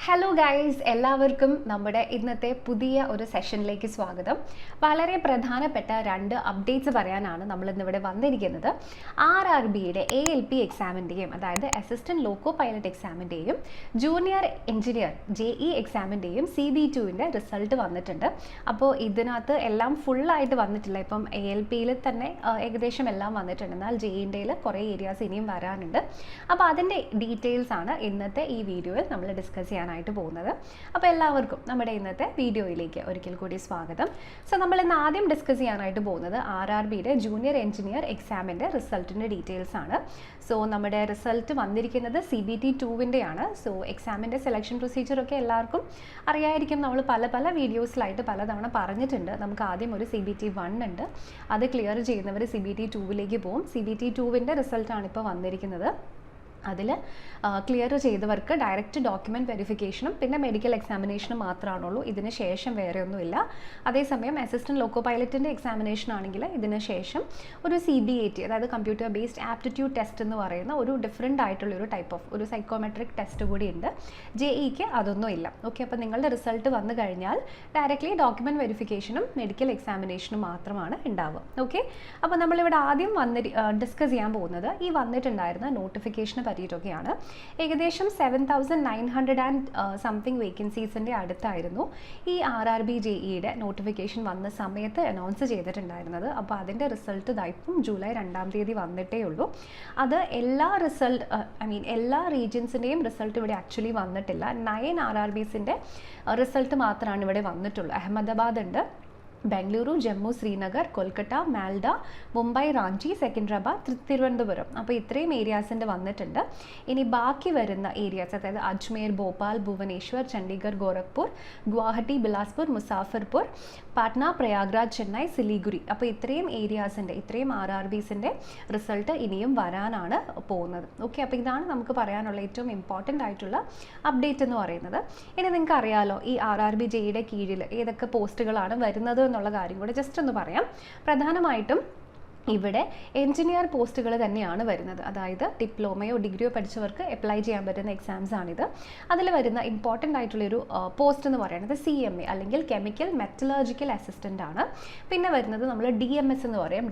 Hello guys, എല്ലാവർക്കും നമ്മുടെ ഇന്നത്തെ പുതിയ ഒരു സെഷനിലേക്ക് സ്വാഗതം. വളരെ പ്രധാനപ്പെട്ട രണ്ട് അപ്ഡേറ്റ്സ് പറയാനാണ് നമ്മൾ ഇന്നിവിടെ വന്നിരിക്കുന്നത്. RRBയുടെ ALP എക്സാമിൻ്റെയും അതായത് അസിസ്റ്റൻറ്റ് ലോക്കോ പൈലറ്റ് എക്സാമിൻ്റെയും ജൂനിയർ എഞ്ചിനീയർ JE എക്സാമിൻ്റെയും CB2ൻ്റെ റിസൾട്ട് വന്നിട്ടുണ്ട്. അപ്പോൾ ഇതിനകത്ത് എല്ലാം ഫുള്ളായിട്ട് വന്നിട്ടില്ല. ഇപ്പം ALPയിൽ തന്നെ ഏകദേശം എല്ലാം വന്നിട്ടുണ്ട്. എന്നാൽ JEൻ്റെയിൽ കുറേ ഏരിയാസ് ഇനിയും വരാനുണ്ട്. അപ്പോൾ അതിൻ്റെ ഡീറ്റെയിൽസ് ആണ് ഇന്നത്തെ ഈ വീഡിയോയിൽ നമ്മൾ ഡിസ്കസ് ചെയ്യാനായിട്ട് പോകുന്നത്. അപ്പോൾ എല്ലാവർക്കും നമ്മുടെ ഇന്നത്തെ വീഡിയോയിലേക്ക് ഒരിക്കൽ കൂടി സ്വാഗതം. സോ നമ്മൾ ഇന്ന് ആദ്യം ഡിസ്കസ് ചെയ്യാനായിട്ട് പോകുന്നത് RRBയുടെ ജൂനിയർ എഞ്ചിനീയർ എക്സാമിൻ്റെ റിസൾട്ടിൻ്റെ ഡീറ്റെയിൽസ് ആണ്. സോ നമ്മുടെ റിസൾട്ട് വന്നിരിക്കുന്നത് CBT2വിൻ്റെയാണ്. സോ എക്സാമിൻ്റെ സെലക്ഷൻ പ്രൊസീജിയറൊക്കെ എല്ലാവർക്കും അറിയായിരിക്കും. നമ്മൾ പല വീഡിയോസിലായിട്ട് പലതവണ പറഞ്ഞിട്ടുണ്ട്. നമുക്ക് ആദ്യം ഒരു CBT1 ഉണ്ട്, അത് ക്ലിയർ ചെയ്യുന്നവർ CBT2വിലേക്ക് പോകും. CBT2വിൻ്റെ റിസൾട്ടാണ് ഇപ്പോൾ വന്നിരിക്കുന്നത്. അതിൽ ക്ലിയർ ചെയ്തവർക്ക് ഡയറക്റ്റ് ഡോക്യുമെൻറ്റ് വെരിഫിക്കേഷനും പിന്നെ മെഡിക്കൽ എക്സാമിനേഷനും മാത്രമാണുള്ളൂ. ഇതിന് ശേഷം വേറെ ഒന്നുമില്ല. അതേസമയം അസിസ്റ്റൻറ്റ് ലോക്കോ പൈലറ്റിൻ്റെ എക്സാമിനേഷൻ ആണെങ്കിൽ ഇതിന് ശേഷം ഒരു CBAT അതായത് കമ്പ്യൂട്ടർ ബേസ്ഡ് ആപ്റ്റിറ്റ്യൂഡ് ടെസ്റ്റ് എന്ന് പറയുന്ന ഒരു ഡിഫറെൻ്റ് ആയിട്ടുള്ളൊരു ടൈപ്പ് ഓഫ് ഒരു സൈക്കോമെട്രിക് ടെസ്റ്റ് കൂടി ഉണ്ട്. JEക്ക് അതൊന്നും ഇല്ല. ഓക്കെ, അപ്പോൾ നിങ്ങളുടെ റിസൾട്ട് വന്നു കഴിഞ്ഞാൽ ഡയറക്റ്റ്ലി ഡോക്യുമെൻറ്റ് വെരിഫിക്കേഷനും മെഡിക്കൽ എക്സാമിനേഷനും മാത്രമാണ് ഉണ്ടാവുക. ഓക്കെ, അപ്പോൾ നമ്മളിവിടെ ആദ്യം ഡിസ്കസ് ചെയ്യാൻ പോകുന്നത് ഈ വന്നിട്ടുണ്ടായിരുന്ന നോട്ടിഫിക്കേഷനെ പറ്റിയിട്ടൊക്കെയാണ്. ഏകദേശം 7,900 ആൻഡ് സംതിങ് വേക്കൻസീസിൻ്റെ അടുത്തായിരുന്നു ഈ RRB JEയുടെ നോട്ടിഫിക്കേഷൻ വന്ന സമയത്ത് അനൗൺസ് ചെയ്തിട്ടുണ്ടായിരുന്നത്. അപ്പോൾ അതിൻ്റെ റിസൾട്ട് ഇപ്പം ജൂലൈ 2-ാം തീയതി വന്നിട്ടേ ഉള്ളൂ. അത് എല്ലാ റീജിയൻസിൻ്റെയും റിസൾട്ട് ഇവിടെ ആക്ച്വലി വന്നിട്ടില്ല. 9 RRBസിൻ്റെ റിസൾട്ട് മാത്രമാണ് ഇവിടെ വന്നിട്ടുള്ളൂ. അഹമ്മദാബാദ് ഉണ്ട്, ബംഗളൂരു, ജമ്മു, ശ്രീനഗർ, കൊൽക്കത്ത, മാൽഡ, മുംബൈ, റാഞ്ചി, സെക്കൻഡറാബാദ്, തിരുവനന്തപുരം. അപ്പോൾ ഇത്രയും ഏരിയാസിൻ്റെ വന്നിട്ടുണ്ട്. ഇനി ബാക്കി വരുന്ന ഏരിയാസ് അതായത് അജ്മേർ, ഭോപ്പാൽ, ഭുവനേശ്വർ, ചണ്ഡീഗഡ്, ഗോരഖ്പൂർ, ഗുവാഹട്ടി, ബിലാസ്പൂർ, മുസാഫർപൂർ, പാട്ന, പ്രയാഗ്രാജ്, ചെന്നൈ, സിലിഗുരി. അപ്പോൾ ഇത്രയും ഏരിയാസിൻ്റെ ഇത്രയും RRBസിൻ്റെ റിസൾട്ട് ഇനിയും വരാനാണ് പോകുന്നത്. ഓക്കെ, അപ്പോൾ ഇതാണ് നമുക്ക് പറയാനുള്ള ഏറ്റവും ഇമ്പോർട്ടൻ്റ് ആയിട്ടുള്ള അപ്ഡേറ്റ് എന്ന് പറയുന്നത്. ഇനി നിങ്ങൾക്ക് അറിയാലോ ഈ RRB JEയുടെ കീഴിൽ ഏതൊക്കെ പോസ്റ്റുകളാണ് വരുന്നത് എന്നുള്ള കാര്യം കൂടെ ജസ്റ്റ് ഒന്ന് പറയാം. പ്രധാനമായിട്ടും ഇവിടെ എഞ്ചിനീയർ പോസ്റ്റുകൾ തന്നെയാണ് വരുന്നത്. അതായത് ഡിപ്ലോമയോ ഡിഗ്രിയോ പഠിച്ചവർക്ക് അപ്ലൈ ചെയ്യാൻ പറ്റുന്ന എക്സാംസ് ആണിത്. അതിൽ വരുന്ന ഇമ്പോർട്ടൻ്റ് ആയിട്ടുള്ളൊരു പോസ്റ്റ് എന്ന് പറയുന്നത് CMA അല്ലെങ്കിൽ കെമിക്കൽ മെറ്റലർജിക്കൽ അസിസ്റ്റൻ്റ് ആണ്. പിന്നെ വരുന്നത് നമ്മൾ DMS എന്ന് പറയും,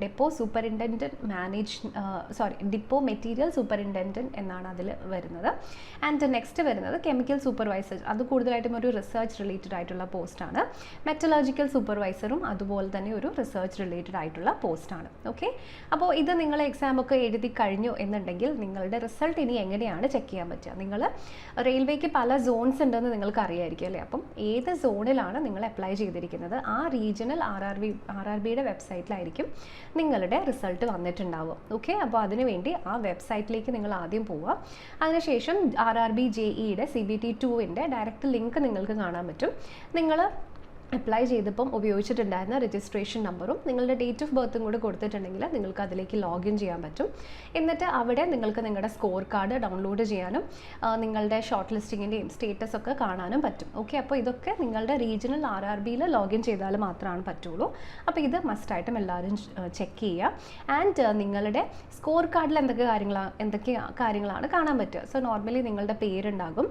ഡിപ്പോ മെറ്റീരിയൽ സൂപ്പറിൻറ്റൻഡൻറ്റ് എന്നാണ് അതിൽ വരുന്നത്. ആൻഡ് നെക്സ്റ്റ് വരുന്നത് കെമിക്കൽ സൂപ്പർവൈസർ. അത് കൂടുതലായിട്ടും ഒരു റിസർച്ച് റിലേറ്റഡ് ആയിട്ടുള്ള പോസ്റ്റാണ്. മെറ്റലർജിക്കൽ സൂപ്പർവൈസറും അതുപോലെ തന്നെ ഒരു റിസർച്ച് റിലേറ്റഡ് ആയിട്ടുള്ള പോസ്റ്റാണ്. ഓക്കെ, അപ്പോൾ ഇത് നിങ്ങൾ എക്സാമൊക്കെ എഴുതി കഴിഞ്ഞു എന്നുണ്ടെങ്കിൽ നിങ്ങളുടെ റിസൾട്ട് ഇനി എങ്ങനെയാണ് ചെക്ക് ചെയ്യാൻ പറ്റുക? നിങ്ങൾ റെയിൽവേക്ക് പല സോൺസ് ഉണ്ടെന്ന് നിങ്ങൾക്ക് അറിയായിരിക്കും അല്ലേ? അപ്പം ഏത് സോണിലാണ് നിങ്ങൾ അപ്ലൈ ചെയ്തിരിക്കുന്നത് ആ റീജിയണൽ RRBയുടെ വെബ്സൈറ്റിലായിരിക്കും നിങ്ങളുടെ റിസൾട്ട് വന്നിട്ടുണ്ടാവുക. ഓക്കെ, അപ്പോൾ അതിനുവേണ്ടി ആ വെബ്സൈറ്റിലേക്ക് നിങ്ങൾ ആദ്യം പോവുക. അതിനുശേഷം RRB JEയുടെ CBT2വിൻ്റെ ഡയറക്റ്റ് ലിങ്ക് നിങ്ങൾക്ക് കാണാൻ പറ്റും. നിങ്ങൾ അപ്ലൈ ചെയ്തപ്പം ഉപയോഗിച്ചിട്ടുണ്ടായിരുന്ന രജിസ്ട്രേഷൻ നമ്പറും നിങ്ങളുടെ ഡേറ്റ് ഓഫ് ബർത്തും കൂടെ കൊടുത്തിട്ടുണ്ടെങ്കിൽ നിങ്ങൾക്ക് അതിലേക്ക് ലോഗിൻ ചെയ്യാൻ പറ്റും. എന്നിട്ട് അവിടെ നിങ്ങൾക്ക് നിങ്ങളുടെ സ്കോർ കാർഡ് ഡൗൺലോഡ് ചെയ്യാനും നിങ്ങളുടെ ഷോർട്ട് ലിസ്റ്റിങ്ങിൻ്റെയും സ്റ്റേറ്റസ് ഒക്കെ കാണാനും പറ്റും. ഓക്കെ, അപ്പോൾ ഇതൊക്കെ നിങ്ങളുടെ റീജിയണൽ RRBയിൽ ലോഗിൻ ചെയ്താൽ മാത്രമാണ് പറ്റുള്ളൂ. അപ്പോൾ ഇത് മസ്റ്റായിട്ടും എല്ലാവരും ചെക്ക് ചെയ്യുക. ആൻഡ് നിങ്ങളുടെ സ്കോർ കാർഡിൽ എന്തൊക്കെ കാര്യങ്ങളാണ് കാണാൻ പറ്റുക. സോ നോർമലി നിങ്ങളുടെ പേരുണ്ടാകും,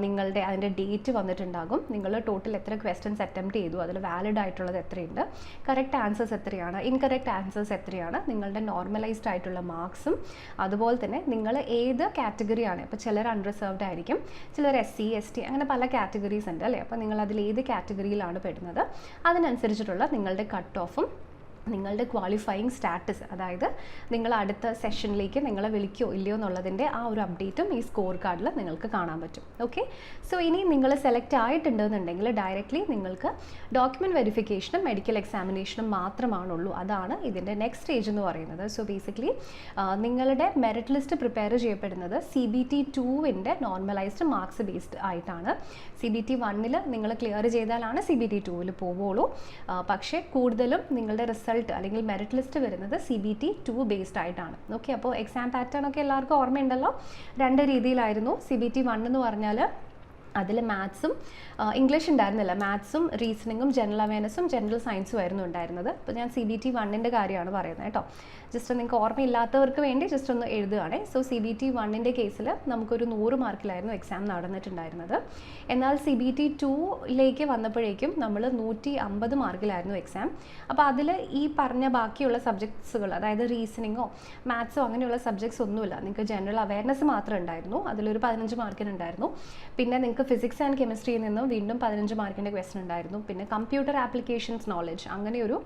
നിങ്ങളുടെ അതിൻ്റെ ഡേറ്റ് വന്നിട്ടുണ്ടാകും, നിങ്ങൾ ടോട്ടൽ എത്ര ക്വസ്റ്റ്യൻസ് അറ്റംപ്റ്റ് ചെയ്തു, അതിൽ വാലിഡ് ആയിട്ടുള്ളത് എത്രയുണ്ട്, കറക്റ്റ് ആൻസേഴ്സ് എത്രയാണ്, ഇൻകറക്റ്റ് ആൻസേഴ്സ് എത്രയാണ്, നിങ്ങളുടെ നോർമലൈസ്ഡ് ആയിട്ടുള്ള മാർക്സും, അതുപോലെ തന്നെ നിങ്ങൾ ഏത് കാറ്റഗറിയാണ്. ഇപ്പോൾ ചിലർ അൺറിസർവ്ഡ് ആയിരിക്കും, ചിലർ SC ST അങ്ങനെ പല കാറ്റഗറീസ് ഉണ്ട് അല്ലേ? അപ്പോൾ നിങ്ങൾ അതിൽ ഏത് കാറ്റഗറിയിലാണ് പെടുന്നത് അതിനനുസരിച്ചിട്ടുള്ള നിങ്ങളുടെ കട്ട് ഓഫും നിങ്ങളുടെ ക്വാളിഫയിങ് സ്റ്റാറ്റസ്, അതായത് നിങ്ങൾ അടുത്ത സെഷനിലേക്ക് നിങ്ങളെ വിളിക്കുകയോ ഇല്ലയോ എന്നുള്ളതിൻ്റെ ആ ഒരു അപ്ഡേറ്റും ഈ സ്കോർ കാർഡിൽ നിങ്ങൾക്ക് കാണാൻ പറ്റും. ഓക്കെ, സോ ഇനി നിങ്ങൾ സെലക്ട് ആയിട്ടുണ്ടെന്നുണ്ടെങ്കിൽ ഡയറക്റ്റ്ലി നിങ്ങൾക്ക് ഡോക്യുമെൻറ്റ് വെരിഫിക്കേഷനും മെഡിക്കൽ എക്സാമിനേഷനും മാത്രമാണുള്ളൂ. അതാണ് ഇതിൻ്റെ നെക്സ്റ്റ് സ്റ്റേജ് എന്ന് പറയുന്നത്. സോ ബേസിക്കലി നിങ്ങളുടെ മെറിറ്റ് ലിസ്റ്റ് പ്രിപ്പയർ ചെയ്യപ്പെടുന്നത് CBT2വിൻ്റെ നോർമലൈസ്ഡ് മാർക്സ് ബേസ്ഡ് ആയിട്ടാണ്. CBT1ൽ നിങ്ങൾ ക്ലിയർ ചെയ്താലാണ് CBT2വിൽ പോവുള്ളൂ. പക്ഷേ കൂടുതലും നിങ്ങളുടെ റിസൾട്ട് അല്ലെങ്കിൽ മെറിറ്റ് ലിസ്റ്റ് വരുന്നത് CBT2 ബേസ്ഡ് ആയിട്ടാണ്. ഓക്കെ, അപ്പോൾ എക്സാം പാറ്റേൺ ഒക്കെ എല്ലാവർക്കും ഓർമ്മയുണ്ടല്ലോ. രണ്ട് രീതിയിലായിരുന്നു. CBT1 എന്ന് പറഞ്ഞാൽ അതിൽ മാത്സും ഇംഗ്ലീഷ് ഉണ്ടായിരുന്നില്ല, മാത്സും റീസണിങ്ങും ജനറൽ അവയർനെസ്സും ജനറൽ സയൻസും ആയിരുന്നു ഉണ്ടായിരുന്നത്. അപ്പോൾ ഞാൻ CBT 1 കാര്യമാണ് പറയുന്നത് കേട്ടോ. ജസ്റ്റ് നിങ്ങൾക്ക് ഓർമ്മയില്ലാത്തവർക്ക് വേണ്ടി ജസ്റ്റ് ഒന്ന് എഴുതുകയാണേ. സോ CBT 1 കേസിൽ നമുക്കൊരു 100 മാർക്കിലായിരുന്നു എക്സാം നടന്നിട്ടുണ്ടായിരുന്നത്. എന്നാൽ CBT 2 വന്നപ്പോഴേക്കും നമ്മൾ 150 മാർക്കിലായിരുന്നു എക്സാം. അപ്പോൾ അതിൽ ഈ പറഞ്ഞ ബാക്കിയുള്ള സബ്ജക്ട്സുകൾ, അതായത് റീസണിങ്ങോ മാത്സോ അങ്ങനെയുള്ള സബ്ജക്ട്സ് ഒന്നുമില്ല. നിങ്ങൾക്ക് ജനറൽ അവയർനെസ് മാത്രം ഉണ്ടായിരുന്നു, അതിലൊരു 15 മാർക്കിന് ഉണ്ടായിരുന്നു. പിന്നെ നിങ്ങൾക്ക് ഫിസിക്സ് ആൻഡ് കെമിസ്ട്രിയിൽ നിന്നും വീണ്ടും 15 മാർക്കിൻ്റെ ക്വസ്റ്റൻ ഉണ്ടായിരുന്നു. പിന്നെ കമ്പ്യൂട്ടർ ആപ്ലിക്കേഷൻസ് നോളജ് അങ്ങനെയൊരു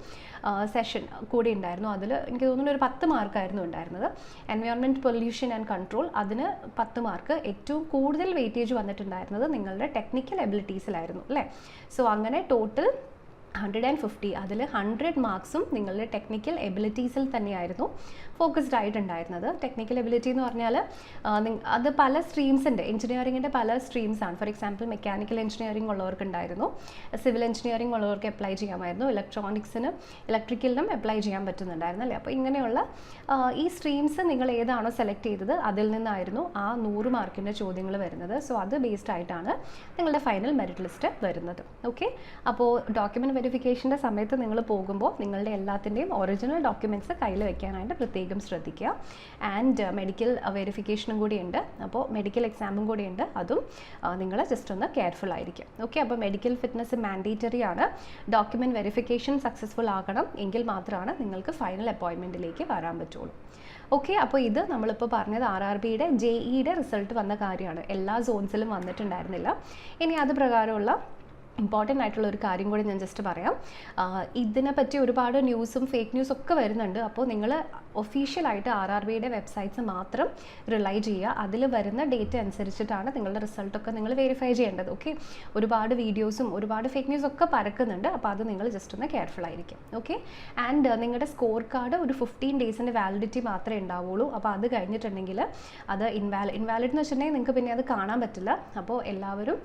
സെഷൻ കൂടി ഉണ്ടായിരുന്നു. അതിൽ എനിക്ക് തോന്നുന്നു ഒരു 10 മാർക്കായിരുന്നു ഉണ്ടായിരുന്നത്. എൻവയോൺമെൻറ്റ് പൊല്യൂഷൻ ആൻഡ് കൺട്രോൾ, അതിന് 10 മാർക്ക്. ഏറ്റവും കൂടുതൽ വെയിറ്റേജ് വന്നിട്ടുണ്ടായിരുന്നത് നിങ്ങളുടെ ടെക്നിക്കൽ എബിലിറ്റീസിലായിരുന്നു അല്ലേ. സോ അങ്ങനെ ടോട്ടൽ 150, അതിൽ 100 മാർക്സും നിങ്ങളുടെ ടെക്നിക്കൽ എബിലിറ്റീസിൽ തന്നെയായിരുന്നു ഫോക്കസ്ഡ് ആയിട്ടുണ്ടായിരുന്നത്. ടെക്നിക്കൽ എബിലിറ്റി എന്ന് പറഞ്ഞാൽ അത് പല സ്ട്രീംസിൻ്റെ, എഞ്ചിനീയറിങ്ങിൻ്റെ പല സ്ട്രീംസാണ്. ഫോർ എക്സാമ്പിൾ മെക്കാനിക്കൽ എഞ്ചിനീയറിംഗ് ഉള്ളവർക്ക് ഉണ്ടായിരുന്നു, സിവിൽ എഞ്ചിനീയറിംഗ് ഉള്ളവർക്ക് അപ്ലൈ ചെയ്യാമായിരുന്നു, ഇലക്ട്രിക്കലിനും അപ്ലൈ ചെയ്യാൻ പറ്റുന്നുണ്ടായിരുന്നു അല്ലേ. അപ്പോൾ ഇങ്ങനെയുള്ള ഈ സ്ട്രീംസ് നിങ്ങൾ ഏതാണോ സെലക്ട് ചെയ്തത് അതിൽ നിന്നായിരുന്നു ആ 100 മാർക്കിൻ്റെ ചോദ്യങ്ങൾ വരുന്നത്. സോ അത് ബേസ്ഡ് ആയിട്ടാണ് നിങ്ങളുടെ ഫൈനൽ മെറിറ്റ് ലിസ്റ്റ് വരുന്നത്. ഓക്കെ, അപ്പോൾ ഡോക്യുമെൻറ്റ് വെരിഫിക്കേഷൻ്റെ സമയത്ത് നിങ്ങൾ പോകുമ്പോൾ നിങ്ങളുടെ എല്ലാത്തിൻ്റെയും ഒറിജിനൽ ഡോക്യുമെൻറ്റ്സ് കയ്യിൽ വെക്കാനായിട്ട് പ്രത്യേകം ശ്രദ്ധിക്കുക. ആൻഡ് മെഡിക്കൽ വെരിഫിക്കേഷനും കൂടിയുണ്ട്, അപ്പോൾ മെഡിക്കൽ എക്സാമും കൂടിയുണ്ട്, അതും നിങ്ങൾ ജസ്റ്റ് ഒന്ന് കെയർഫുൾ ആയിരിക്കും. ഓക്കെ, അപ്പോൾ മെഡിക്കൽ ഫിറ്റ്നസ് മാൻഡേറ്ററി ആണ്. ഡോക്യുമെൻറ്റ് വെരിഫിക്കേഷൻ സക്സസ്ഫുൾ ആകണം, എങ്കിൽ മാത്രമാണ് നിങ്ങൾക്ക് ഫൈനൽ അപ്പോയിൻമെൻറ്റിലേക്ക് വരാൻ പറ്റുള്ളൂ. ഓക്കെ, അപ്പോൾ ഇത് നമ്മളിപ്പോൾ പറഞ്ഞത് RRBയുടെ JEയുടെ റിസൾട്ട് വന്ന കാര്യമാണ്. എല്ലാ സോൺസിലും വന്നിട്ടുണ്ടായിരുന്നില്ല. ഇനി അത് പ്രകാരമുള്ള ഇമ്പോർട്ടൻ്റ് ആയിട്ടുള്ള ഒരു കാര്യം കൂടി ഞാൻ ജസ്റ്റ് പറയാം. ഇതിനെപ്പറ്റി ഒരുപാട് ന്യൂസും ഫേക്ക് ന്യൂസും ഒക്കെ വരുന്നുണ്ട്. അപ്പോൾ നിങ്ങൾ ഒഫീഷ്യലായിട്ട് RRBയുടെ വെബ്സൈറ്റ്സ് മാത്രം റിലൈ ചെയ്യുക. അതിൽ വരുന്ന ഡേറ്റ് അനുസരിച്ചിട്ടാണ് നിങ്ങളുടെ റിസൾട്ടൊക്കെ നിങ്ങൾ വെരിഫൈ ചെയ്യേണ്ടത്. ഓക്കെ, ഒരുപാട് വീഡിയോസും ഒരുപാട് ഫേക്ക് ന്യൂസും ഒക്കെ പരക്കുന്നുണ്ട്. അപ്പോൾ അത് നിങ്ങൾ ജസ്റ്റ് ഒന്ന് കെയർഫുൾ ആയിരിക്കും. ഓക്കെ, ആൻഡ് നിങ്ങളുടെ സ്കോർ കാർഡ് ഒരു 15 ഡേയ്സിൻ്റെ വാലിഡിറ്റി മാത്രമേ ഉണ്ടാവുള്ളൂ. അപ്പോൾ അത് കഴിഞ്ഞിട്ടുണ്ടെങ്കിൽ അത് ഇൻവാലിഡ് എന്ന് വെച്ചിട്ടുണ്ടെങ്കിൽ നിങ്ങൾക്ക് പിന്നെ അത് കാണാൻ പറ്റില്ല. അപ്പോൾ എല്ലാവരും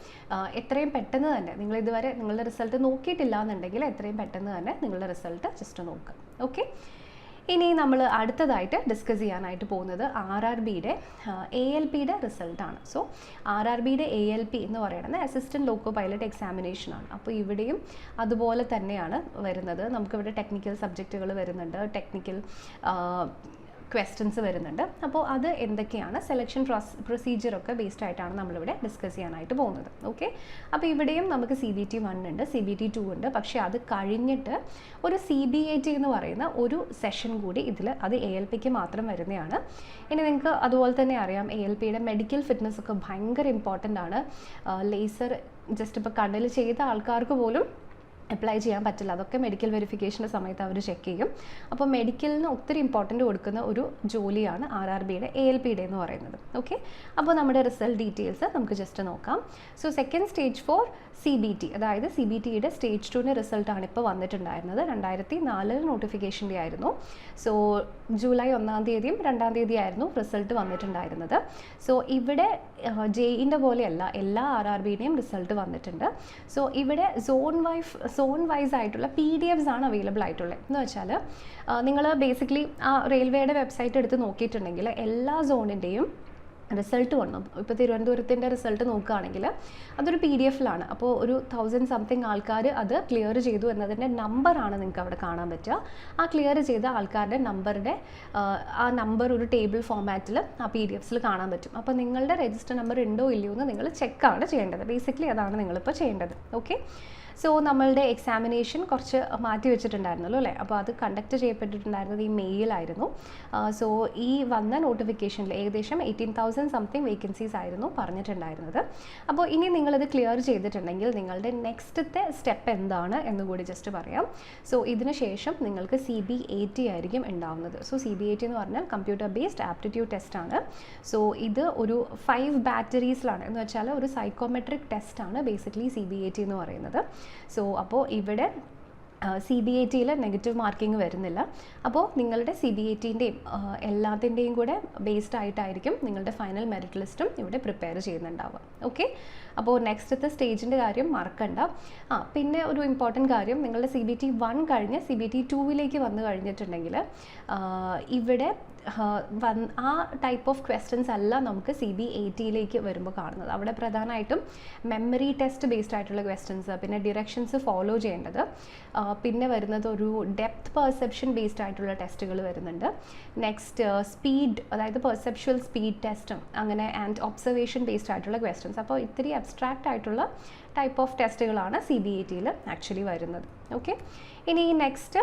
എത്രയും പെട്ടെന്ന് തന്നെ, നിങ്ങൾ ഇതുവരെ നിങ്ങളുടെ റിസൾട്ട് നോക്കിയിട്ടില്ല എന്നുണ്ടെങ്കിൽ എത്രയും പെട്ടെന്ന് തന്നെ നിങ്ങളുടെ റിസൾട്ട് ജസ്റ്റ് നോക്കുക. ഓക്കെ, ഇനി നമ്മൾ അടുത്തതായിട്ട് ഡിസ്കസ് ചെയ്യാനായിട്ട് പോകുന്നത് RRBയുടെ ALPയുടെ റിസൾട്ടാണ്. സോ RRBയുടെ ALP എന്ന് പറയുന്നത് അസിസ്റ്റൻറ്റ് ലോക്കോ പൈലറ്റ് എക്സാമിനേഷനാണ്. അപ്പോൾ ഇവിടെയും അതുപോലെ തന്നെയാണ് വരുന്നത്. നമുക്കിവിടെ ടെക്നിക്കൽ സബ്ജക്റ്റുകൾ വരുന്നുണ്ട്, ടെക്നിക്കൽ ക്വസ്റ്റ്യൻസ് വരുന്നുണ്ട്. അപ്പോൾ അത് എന്തൊക്കെയാണ്, സെലക്ഷൻ പ്രൊസീജിയറൊക്കെ ബേസ്ഡ് ആയിട്ടാണ് നമ്മളിവിടെ ഡിസ്കസ് ചെയ്യാനായിട്ട് പോകുന്നത്. ഓക്കെ, അപ്പോൾ ഇവിടെയും നമുക്ക് CBT 1 ഉണ്ട്, CBT 2 ഉണ്ട്. പക്ഷേ അത് കഴിഞ്ഞിട്ട് ഒരു CBAT എന്ന് പറയുന്ന ഒരു സെഷൻ കൂടി ഇതിൽ, അത് ALPക്ക് മാത്രം വരുന്നതാണ്. ഇനി നിങ്ങൾക്ക് അതുപോലെ തന്നെ അറിയാം, ALPയുടെ മെഡിക്കൽ ഫിറ്റ്നസ് ഒക്കെ ഭയങ്കര ഇമ്പോർട്ടൻ്റ് ആണ്. ലേസർ ജസ്റ്റ് ഇപ്പോൾ കണ്ണിൽ ചെയ്ത ആൾക്കാർക്ക് പോലും അപ്ലൈ ചെയ്യാൻ പറ്റില്ല. അതൊക്കെ മെഡിക്കൽ വെരിഫിക്കേഷൻ്റെ സമയത്ത് അവർ ചെക്ക് ചെയ്യും. അപ്പോൾ മെഡിക്കലിന് ഒത്തിരി ഇമ്പോർട്ടൻ്റ് കൊടുക്കുന്ന ഒരു ജോലിയാണ് RRBയുടെ ALPയുടെ എന്ന് പറയുന്നത്. ഓക്കെ, അപ്പോൾ നമ്മുടെ റിസൾട്ട് ഡീറ്റെയിൽസ് നമുക്ക് ജസ്റ്റ് നോക്കാം. So second stage for CBT, അതായത് CBTയുടെ സ്റ്റേജ് 2ൻ്റെ റിസൾട്ടാണ് ഇപ്പോൾ വന്നിട്ടുണ്ടായിരുന്നത്. 2004 നോട്ടിഫിക്കേഷൻ്റെ ആയിരുന്നു. സോ ജൂലൈ 1-ാം തീയതിയും 2-ാം തീയതി ആയിരുന്നു റിസൾട്ട് വന്നിട്ടുണ്ടായിരുന്നത്. സോ ഇവിടെ JEൻ്റെ പോലെയല്ല, എല്ലാ RRBയുടെയും റിസൾട്ട് വന്നിട്ടുണ്ട്. സോ ഇവിടെ സോൺ വൈസ് ആയിട്ടുള്ള PDFs ആണ് അവൈലബിൾ ആയിട്ടുള്ളത്. എന്ന് വെച്ചാൽ നിങ്ങൾ ബേസിക്കലി ആ റെയിൽവേയുടെ വെബ്സൈറ്റ് എടുത്ത് നോക്കിയിട്ടുണ്ടെങ്കിൽ എല്ലാ സോണിൻ്റെയും റിസൾട്ട് വന്നു. ഇപ്പോൾ തിരുവനന്തപുരത്തിൻ്റെ റിസൾട്ട് നോക്കുകയാണെങ്കിൽ അതൊരു PDF-ലാണ്. അപ്പോൾ ഒരു 1000 സംതിങ് ആൾക്കാർ അത് ക്ലിയർ ചെയ്തു എന്നതിൻ്റെ നമ്പറാണ് നിങ്ങൾക്ക് അവിടെ കാണാൻ പറ്റുക. ആ ക്ലിയർ ചെയ്ത ആൾക്കാരുടെ ആ നമ്പർ ഒരു ടേബിൾ ഫോമാറ്റിൽ ആ PDFs കാണാൻ പറ്റും. അപ്പോൾ നിങ്ങളുടെ രജിസ്റ്റർ നമ്പർ ഉണ്ടോ ഇല്ലയോ എന്ന് നിങ്ങൾ ചെക്കാണ് ചെയ്യേണ്ടത്. ബേസിക്കലി അതാണ് നിങ്ങളിപ്പോൾ ചെയ്യേണ്ടത്. ഓക്കെ, സോ നമ്മളുടെ എക്സാമിനേഷൻ കുറച്ച് മാറ്റി വെച്ചിട്ടുണ്ടായിരുന്നല്ലോ അല്ലേ. അപ്പോൾ അത് കണ്ടക്ട് ചെയ്യപ്പെട്ടിട്ടുണ്ടായിരുന്നത് ഈ മെയിലായിരുന്നു. സോ ഈ വന്ന നോട്ടിഫിക്കേഷനിൽ ഏകദേശം 18,000 സംതിങ് വേക്കൻസീസ് ആയിരുന്നു പറഞ്ഞിട്ടുണ്ടായിരുന്നത്. അപ്പോൾ ഇനി നിങ്ങളിത് ക്ലിയർ ചെയ്തിട്ടുണ്ടെങ്കിൽ നിങ്ങളുടെ നെക്സ്റ്റത്തെ സ്റ്റെപ്പ് എന്താണ് എന്നുകൂടി ജസ്റ്റ് പറയാം. സോ ഇതിന് ശേഷം നിങ്ങൾക്ക് CBAT ആയിരിക്കും ഉണ്ടാവുന്നത്. സോ CBAT എന്ന് പറഞ്ഞാൽ കമ്പ്യൂട്ടർ ബേസ്ഡ് ആപ്റ്റിറ്റ്യൂഡ് ടെസ്റ്റ് ആണ്. സോ ഇത് ഒരു 5 ബാറ്ററീസിലാണ്, എന്ന് വെച്ചാൽ ഒരു സൈക്കോമെട്രിക് ടെസ്റ്റ് ആണ് ബേസിക്കലി CBAT എന്ന് പറയുന്നത്. സോ അപ്പോൾ ഇവിടെ CBATയിൽ നെഗറ്റീവ് മാർക്കിംഗ് വരുന്നില്ല. അപ്പോൾ നിങ്ങളുടെ CBATൻ്റെയും എല്ലാത്തിൻ്റെയും കൂടെ ബേസ്ഡ് ആയിട്ടായിരിക്കും നിങ്ങളുടെ ഫൈനൽ മെറിറ്റ് ലിസ്റ്റും ഇവിടെ പ്രിപ്പയർ ചെയ്യുന്നുണ്ടാവുക. ഓക്കെ, അപ്പോൾ നെക്സ്റ്റത്തെ സ്റ്റേജിൻ്റെ കാര്യം മറക്കണ്ട. പിന്നെ ഒരു ഇമ്പോർട്ടൻറ്റ് കാര്യം, നിങ്ങളുടെ CBT 1 കഴിഞ്ഞ് CBT 2 വന്നു കഴിഞ്ഞിട്ടുണ്ടെങ്കിൽ ഇവിടെ ആ ടൈപ്പ് ഓഫ് ക്വസ്റ്റ്യൻസ് അല്ല നമുക്ക് CBATയിലേക്ക് വരുമ്പോൾ കാണുന്നത്. അവിടെ പ്രധാനമായിട്ടും മെമ്മറി ടെസ്റ്റ് ബേസ്ഡ് ആയിട്ടുള്ള ക്വസ്റ്റ്യൻസ്, പിന്നെ ഡിറക്ഷൻസ് ഫോളോ ചെയ്യേണ്ടത്, പിന്നെ വരുന്നത് ഒരു ഡെപ്ത് പെർസെപ്ഷൻ ബേസ്ഡ് ആയിട്ടുള്ള ടെസ്റ്റുകൾ വരുന്നുണ്ട്. നെക്സ്റ്റ് സ്പീഡ്, അതായത് പെർസെപ്ച്വൽ സ്പീഡ് ടെസ്റ്റും അങ്ങനെ, ആൻഡ് ഒബ്സർവേഷൻ ബേസ്ഡ് ആയിട്ടുള്ള ക്വസ്റ്റ്യൻസ്. അപ്പോൾ ഇത്തിരി അബ്സ്ട്രാക്റ്റ് ആയിട്ടുള്ള ടൈപ്പ് ഓഫ് ടെസ്റ്റുകളാണ് CBATയിൽ ആക്ച്വലി വരുന്നത്. ഓക്കെ, ഇനി നെക്സ്റ്റ്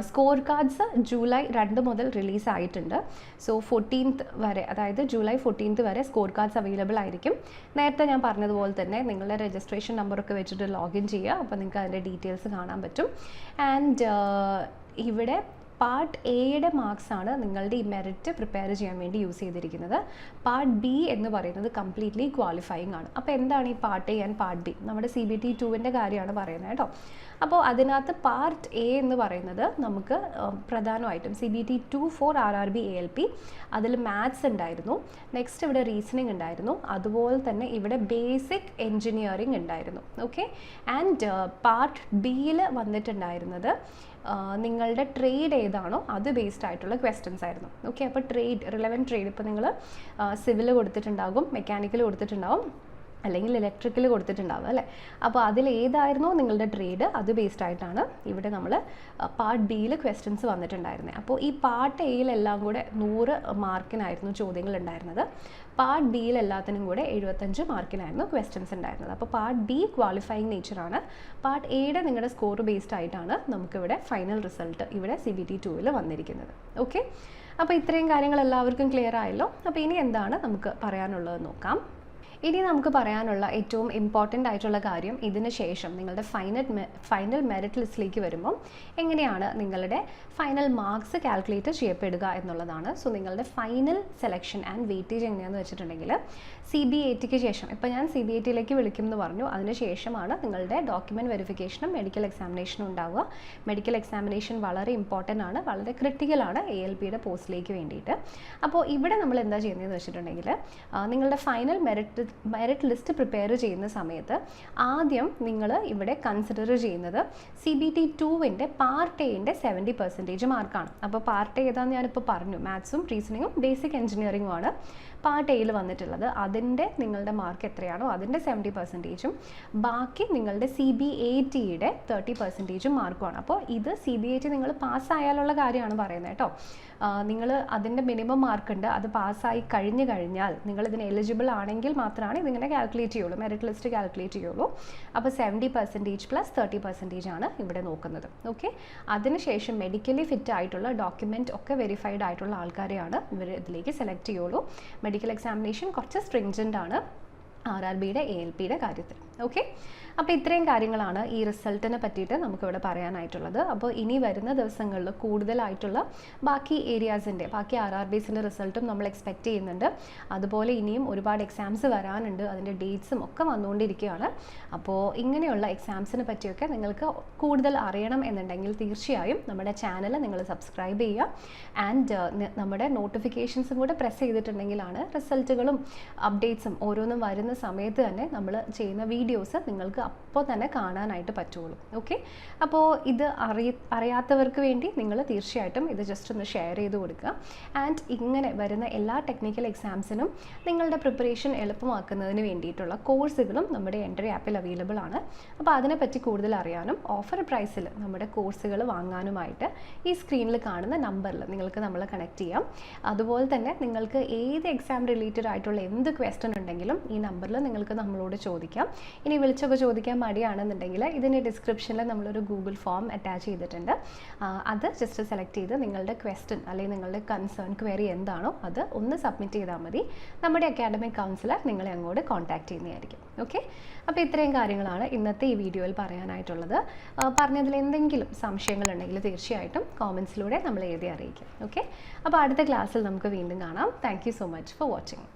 സ്കോർ കാർഡ്സ് ജൂലൈ 2 മുതൽ റിലീസ് ആയിട്ടുണ്ട്. സോ 14th വരെ, അതായത് ജൂലൈ 14th വരെ സ്കോർ കാർഡ്സ് അവൈലബിൾ ആയിരിക്കും. നേരത്തെ ഞാൻ പറഞ്ഞതുപോലെ തന്നെ നിങ്ങളുടെ രജിസ്ട്രേഷൻ നമ്പറൊക്കെ വെച്ചിട്ട് ലോഗിൻ ചെയ്യുക, അപ്പോൾ നിങ്ങൾക്ക് അതിൻ്റെ ഡീറ്റെയിൽസ് കാണാൻ പറ്റും. ആൻഡ് ഇവിടെ പാർട്ട് എയുടെ മാർക്സാണ് നിങ്ങളുടെ ഈ മെറിറ്റ് പ്രിപ്പയർ ചെയ്യാൻ വേണ്ടി യൂസ് ചെയ്തിരിക്കുന്നത്. പാർട്ട് ബി എന്ന് പറയുന്നത് കംപ്ലീറ്റ്ലി ക്വാളിഫയിങ് ആണ്. അപ്പോൾ എന്താണ് ഈ part A and part B? നമ്മുടെ CBT 2-ൻ്റെ കാര്യമാണ് പറയുന്നത് കേട്ടോ. അപ്പോൾ അതിനകത്ത് പാർട്ട് എ എന്ന് പറയുന്നത് നമുക്ക് പ്രധാനമായിട്ടും CBT 2 for RRB ALP, അതിൽ മാത്സ് ഉണ്ടായിരുന്നു, നെക്സ്റ്റ് ഇവിടെ റീസണിങ് ഉണ്ടായിരുന്നു, അതുപോലെ തന്നെ ഇവിടെ ബേസിക് എൻജിനീയറിംഗ് ഉണ്ടായിരുന്നു. ഓക്കെ, ആൻഡ് പാർട്ട് ബിയിൽ വന്നിട്ടുണ്ടായിരുന്നത് നിങ്ങളുടെ ട്രേഡ് ഏതാണോ അത് ബേസ്ഡ് ആയിട്ടുള്ള ക്വസ്റ്റ്യൻസ് ആയിരുന്നു. ഓക്കെ, അപ്പോൾ റിലവൻറ്റ് ട്രേഡ്, ഇപ്പോൾ നിങ്ങൾ സിവിൽ കൊടുത്തിട്ടുണ്ടാകും, മെക്കാനിക്കൽ കൊടുത്തിട്ടുണ്ടാകും, അല്ലെങ്കിൽ ഇലക്ട്രിക്കൽ കൊടുത്തിട്ടുണ്ടാവും അല്ലേ. അപ്പോൾ അതിൽ ഏതായിരുന്നോ നിങ്ങളുടെ ട്രേഡ് അത് ബേസ്ഡ് ആയിട്ടാണ് ഇവിടെ നമ്മൾ പാർട്ട് ബിയിൽ ക്വസ്റ്റ്യൻസ് വന്നിട്ടുണ്ടായിരുന്നത്. അപ്പോൾ ഈ പാർട്ട് എയിലെല്ലാം കൂടെ 100 മാർക്കിനായിരുന്നു ചോദ്യങ്ങൾ ഉണ്ടായിരുന്നത്. പാർട്ട് ബിയിൽ എല്ലാത്തിനും കൂടെ 75 മാർക്കിനായിരുന്നു ക്വസ്റ്റ്യൻസ് ഉണ്ടായിരുന്നത്. അപ്പോൾ പാർട്ട് ബി ക്വാളിഫയിങ് നേച്ചറാണ്. പാർട്ട് എയുടെ നിങ്ങളുടെ സ്കോർ ബേസ്ഡ് ആയിട്ടാണ് നമുക്കിവിടെ ഫൈനൽ റിസൾട്ട് ഇവിടെ CBT 2-ൽ വന്നിരിക്കുന്നത്. ഓക്കെ, അപ്പോൾ ഇത്രയും കാര്യങ്ങൾ എല്ലാവർക്കും ക്ലിയർ ആയല്ലോ. അപ്പോൾ ഇനി എന്താണ് നമുക്ക് പറയാനുള്ളത് നോക്കാം. ഇനി നമുക്ക് പറയാനുള്ള ഏറ്റവും ഇമ്പോർട്ടൻ്റ് ആയിട്ടുള്ള കാര്യം, ഇതിന് ശേഷം നിങ്ങളുടെ ഫൈനൽ മെറിറ്റ് ലിസ്റ്റിലേക്ക് വരുമ്പം എങ്ങനെയാണ് നിങ്ങളുടെ ഫൈനൽ മാർക്സ് കാൽക്കുലേറ്റ് ചെയ്യപ്പെടുക എന്നുള്ളതാണ്. സോ നിങ്ങളുടെ ഫൈനൽ സെലക്ഷൻ ആൻഡ് വെയിറ്റേജ് എങ്ങനെയാണെന്ന് വെച്ചിട്ടുണ്ടെങ്കിൽ CBATക്ക് ശേഷം, ഇപ്പോൾ ഞാൻ CBATയിലേക്ക് വിളിക്കും എന്ന് പറഞ്ഞു, അതിന് ശേഷമാണ് നിങ്ങളുടെ ഡോക്യുമെൻറ്റ് വെരിഫിക്കേഷനും മെഡിക്കൽ എക്സാമിനേഷനും ഉണ്ടാവുക. മെഡിക്കൽ എക്സാമിനേഷൻ വളരെ ഇമ്പോർട്ടൻ്റ് ആണ്, വളരെ ക്രിട്ടിക്കലാണ് ALPയുടെ പോസ്റ്റിലേക്ക് വേണ്ടിയിട്ട്. അപ്പോൾ ഇവിടെ നമ്മൾ എന്താ ചെയ്യുന്നതെന്ന് വെച്ചിട്ടുണ്ടെങ്കിൽ നിങ്ങളുടെ ഫൈനൽ മെറിറ്റ് ലിസ്റ്റ് പ്രിപ്പയർ ചെയ്യുന്ന സമയത്ത് ആദ്യം നിങ്ങൾ ഇവിടെ കൺസിഡർ ചെയ്യുന്നത് CBT 2-ൻ്റെ പാർട്ട് എയുടെ 70% മാർക്കാണ്. അപ്പോൾ പാർട്ട് എ ഏതാണെന്ന് ഞാനിപ്പോൾ പറഞ്ഞു, മാത്സും റീസണിങ്ങും ബേസിക് എൻജിനീയറിങ്ങും ആണ് പാർട്ട് എയിൽ വന്നിട്ടുള്ളത്. അതിൻ്റെ നിങ്ങളുടെ മാർക്ക് എത്രയാണോ അതിൻ്റെ 70%, ബാക്കി നിങ്ങളുടെ CBATയുടെ 30% മാർക്കുമാണ്. അപ്പോൾ ഇത് CBAT നിങ്ങൾ പാസ്സായാലുള്ള കാര്യമാണ് പറയുന്നത് കേട്ടോ. നിങ്ങൾ അതിൻ്റെ മിനിമം മാർക്കുണ്ട്, അത് പാസ്സായി കഴിഞ്ഞാൽ നിങ്ങൾ ഇതിന് എലിജിബിൾ ആണെങ്കിൽ മാത്രമാണ് ഇതിങ്ങനെ കാൽക്കുലേറ്റ് ചെയ്യുള്ളൂ, മെറിറ്റ് ലിസ്റ്റ് കാൽക്കുലേറ്റ് ചെയ്യുള്ളൂ. അപ്പോൾ 70% + 30% ആണ് ഇവിടെ നോക്കുന്നത്. ഓക്കെ, അതിനുശേഷം മെഡിക്കലി ഫിറ്റ് ആയിട്ടുള്ള ഡോക്യുമെൻറ്റ് ഒക്കെ വെരിഫൈഡ് ആയിട്ടുള്ള ആൾക്കാരെയാണ് ഇവർ ഇതിലേക്ക് സെലക്ട് ചെയ്യുള്ളൂ. മെഡിക്കൽ എക്സാമിനേഷൻ കുറച്ച് സ്ട്രിങ്ജൻ്റ് ആണ് RRBയുടെ ALPയുടെ കാര്യത്തിൽ. ഓക്കെ, അപ്പോൾ ഇത്രയും കാര്യങ്ങളാണ് ഈ റിസൾട്ടിനെ പറ്റിയിട്ട് നമുക്കിവിടെ പറയാനായിട്ടുള്ളത്. അപ്പോൾ ഇനി വരുന്ന ദിവസങ്ങളിൽ കൂടുതലായിട്ടുള്ള ബാക്കി ഏരിയാസിൻ്റെ, ബാക്കി RRBസിൻ്റെ റിസൾട്ടും നമ്മൾ എക്സ്പെക്റ്റ് ചെയ്യുന്നുണ്ട്. അതുപോലെ ഇനിയും ഒരുപാട് എക്സാംസ് വരാനുണ്ട്, അതിൻ്റെ ഡേറ്റ്സും ഒക്കെ വന്നുകൊണ്ടിരിക്കുകയാണ്. അപ്പോൾ ഇങ്ങനെയുള്ള എക്സാംസിനെ പറ്റിയൊക്കെ നിങ്ങൾക്ക് കൂടുതൽ അറിയണം എന്നുണ്ടെങ്കിൽ തീർച്ചയായും നമ്മുടെ ചാനൽ നിങ്ങൾ സബ്സ്ക്രൈബ് ചെയ്യുക. ആൻഡ് നമ്മുടെ നോട്ടിഫിക്കേഷൻസും കൂടെ പ്രസ് ചെയ്തിട്ടുണ്ടെങ്കിലാണ് റിസൾട്ടുകളും അപ്ഡേറ്റ്സും ഓരോന്നും വരുന്ന സമയത്ത് തന്നെ നമ്മൾ ചെയ്യുന്ന വീഡിയോസ് നിങ്ങൾക്ക് അപ്പോൾ തന്നെ കാണാനായിട്ട് പറ്റുള്ളൂ. ഓക്കെ, അപ്പോൾ ഇത് അറിയാത്തവർക്ക് വേണ്ടി നിങ്ങൾ തീർച്ചയായിട്ടും ഇത് ജസ്റ്റ് ഒന്ന് ഷെയർ ചെയ്ത് കൊടുക്കുക. ആൻഡ് ഇങ്ങനെ വരുന്ന എല്ലാ ടെക്നിക്കൽ എക്സാംസിനും നിങ്ങളുടെ പ്രിപ്പറേഷൻ എളുപ്പമാക്കുന്നതിന് വേണ്ടിയിട്ടുള്ള കോഴ്സുകളും നമ്മുടെ എൻട്രി ആപ്പിൽ അവൈലബിൾ ആണ്. അപ്പോൾ അതിനെപ്പറ്റി കൂടുതൽ അറിയാനും ഓഫർ പ്രൈസിൽ നമ്മുടെ കോഴ്സുകൾ വാങ്ങാനുമായിട്ട് ഈ സ്ക്രീനിൽ കാണുന്ന നമ്പറിൽ നിങ്ങൾക്ക് നമ്മളെ കണക്ട് ചെയ്യാം. അതുപോലെ തന്നെ നിങ്ങൾക്ക് ഏത് എക്സാം റിലേറ്റഡ് ആയിട്ടുള്ള എന്ത് ക്വസ്റ്റ്യൻ ഉണ്ടെങ്കിലും ഈ നമ്പറിൽ നിങ്ങൾക്ക് നമ്മളോട് ചോദിക്കാം. ഇനി വിളിച്ചൊക്കെ ചോദിക്കാൻ മടിയാണെന്നുണ്ടെങ്കിൽ ഇതിൻ്റെ ഡിസ്ക്രിപ്ഷനിൽ നമ്മളൊരു ഗൂഗിൾ ഫോം അറ്റാച്ച് ചെയ്തിട്ടുണ്ട്. അത് ജസ്റ്റ് സെലക്ട് ചെയ്ത് നിങ്ങളുടെ ക്വസ്റ്റ്യൻ അല്ലെങ്കിൽ നിങ്ങളുടെ കൺസേൺ ക്വയറി എന്താണോ അത് ഒന്ന് സബ്മിറ്റ് ചെയ്താൽ മതി. നമ്മുടെ അക്കാഡമിക് കൗൺസിലർ നിങ്ങളെ അങ്ങോട്ട് കോൺടാക്ട് ചെയ്യുന്നതായിരിക്കും. ഓക്കെ, അപ്പോൾ ഇത്രയും കാര്യങ്ങളാണ് ഇന്നത്തെ ഈ വീഡിയോയിൽ പറയാനായിട്ടുള്ളത്. പറഞ്ഞതിൽ എന്തെങ്കിലും സംശയങ്ങളുണ്ടെങ്കിൽ തീർച്ചയായിട്ടും കോമെൻറ്റ്സിലൂടെ നമ്മൾ എഴുതി അറിയിക്കാം. ഓക്കെ, അപ്പോൾ അടുത്ത ക്ലാസ്സിൽ നമുക്ക് വീണ്ടും കാണാം. Thank you so much for watching.